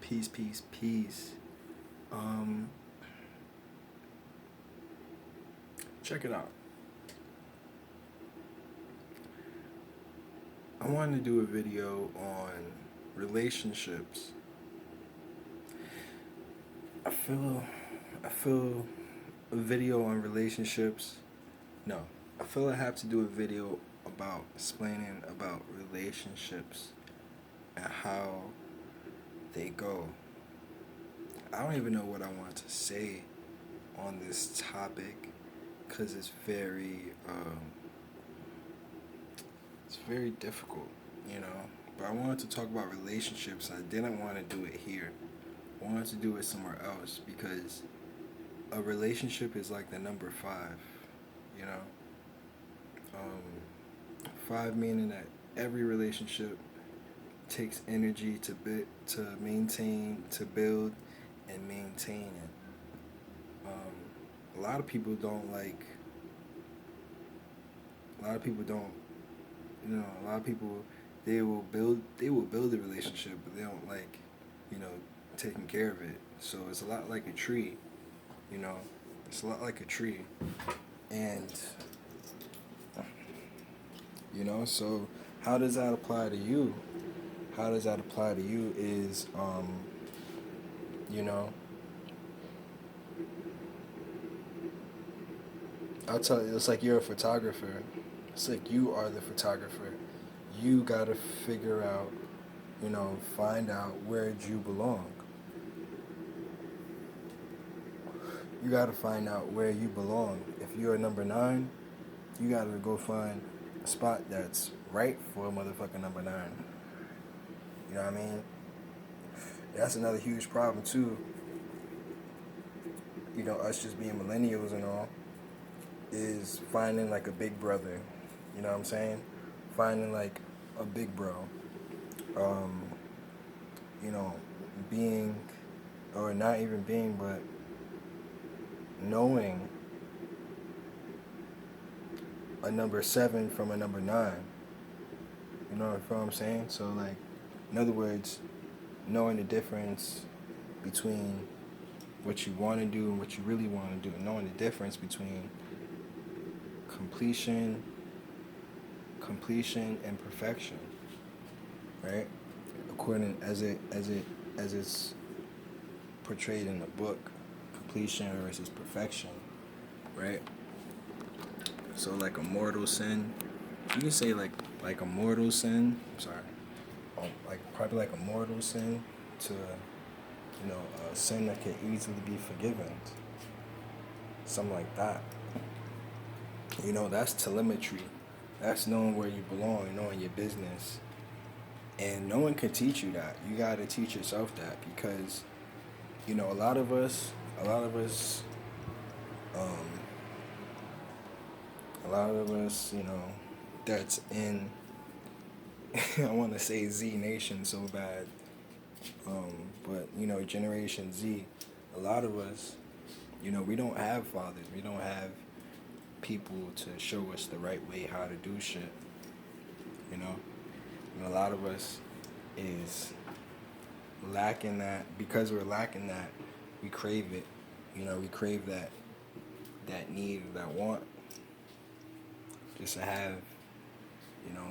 Peace, peace, peace. Um, Check it out. I wanted to do a video on relationships. I feel, I feel a video on relationships. No, I feel I have to do a video about explaining about relationships and how they go. I don't even know what I want to say on this topic because it's very difficult, you know. But I wanted to talk about relationships. I didn't want to do it here. I wanted to do it somewhere else because a relationship is like the number five, you know. Five meaning that every relationship takes energy to maintain, to build, and maintain it. A lot of people don't like. A lot of people don't. A lot of people they will build a relationship, but they don't like, you know, taking care of it. So it's a lot like a tree, you know. It's a lot like a tree, and so how does that apply to you? How does that apply to you is, you know, I'll tell you, it's like you're a photographer. It's like you are the photographer. You gotta figure out, find out where you belong. You gotta find out where you belong. If you're a number nine, you gotta go find a spot that's right for a motherfucking number nine. You know what I mean? That's another huge problem too. Us just being millennials and all, is finding like a big brother. You know what I'm saying? Finding like a big bro. Um, you know, being, or not even being, but knowing a number seven from a number nine. You know what I'm saying? So like, in other words, knowing the difference between what you want to do and what you really want to do, knowing the difference between completion and perfection, right? According as it's portrayed in the book, completion versus perfection, right? So like a mortal sin, you can say like a mortal sin. I'm sorry, like probably like a mortal sin to a sin that can easily be forgiven, something like that. That's telemetry. That's knowing where you belong, knowing your business. And no one can teach you that. You got to teach yourself that because, a lot of us, um, that's in, I want to say Z Nation so bad, but, Generation Z, a lot of us, we don't have fathers. We don't have people to show us the right way how to do shit, And a lot of us is lacking that. Because we're lacking that, we crave it. We crave that need, that want, just to have,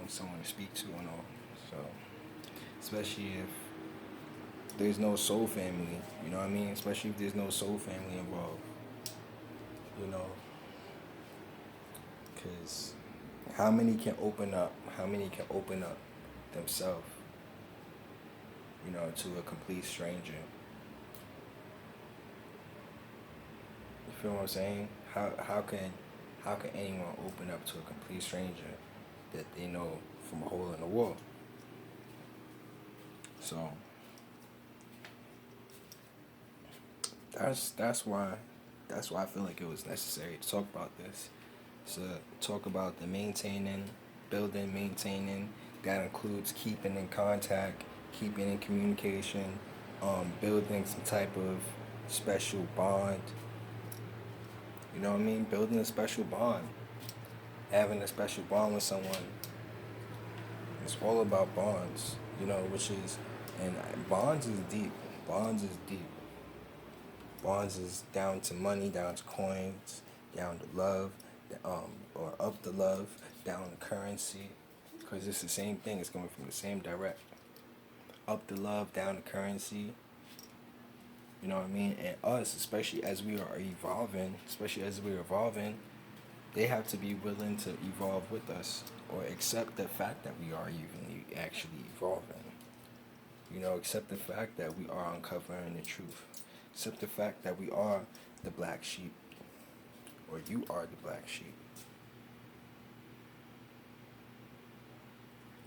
someone to speak to and all. So, especially if there's no soul family, you know what I mean? Especially if there's no soul family involved, you know, because how many can open up? How many can open up themselves, to a complete stranger? You feel what I'm saying? How can anyone open up to a complete stranger that they know from a hole in the wall? So that's why I feel like it was necessary to talk about this. To talk about the building, maintaining. That includes keeping in contact, keeping in communication, building some type of special bond. You know what I mean? Building a special bond. Having a special bond with someone. It's all about bonds, which is, and bonds is deep. Bonds is deep. Bonds is down to money, down to coins, down to love, or up the love, down to currency, because it's the same thing. It's coming from the same direct. Up the love, down to currency. You know what I mean? And us, especially as we're evolving, they have to be willing to evolve with us or accept the fact that we are even actually evolving. You know, accept the fact that we are uncovering the truth. Accept the fact that we are the black sheep, or you are the black sheep.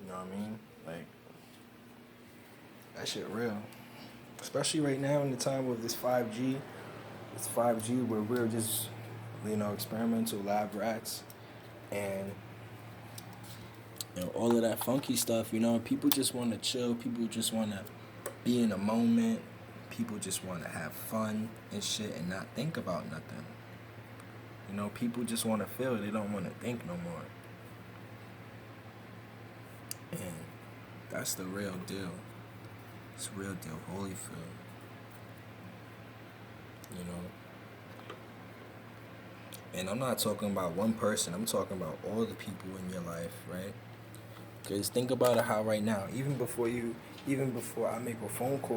You know what I mean? Like, that shit real. Especially right now in the time of this 5G. It's 5G where we're just, experimental lab rats. And, all of that funky stuff, people just want to chill. People just want to be in a moment. People just want to have fun and shit and not think about nothing. People just want to feel. They don't want to think no more. And that's the real deal. It's real deal, Holyfield. And I'm not talking about one person. I'm talking about all the people in your life, right? Because think about it how right now, even before I make a phone call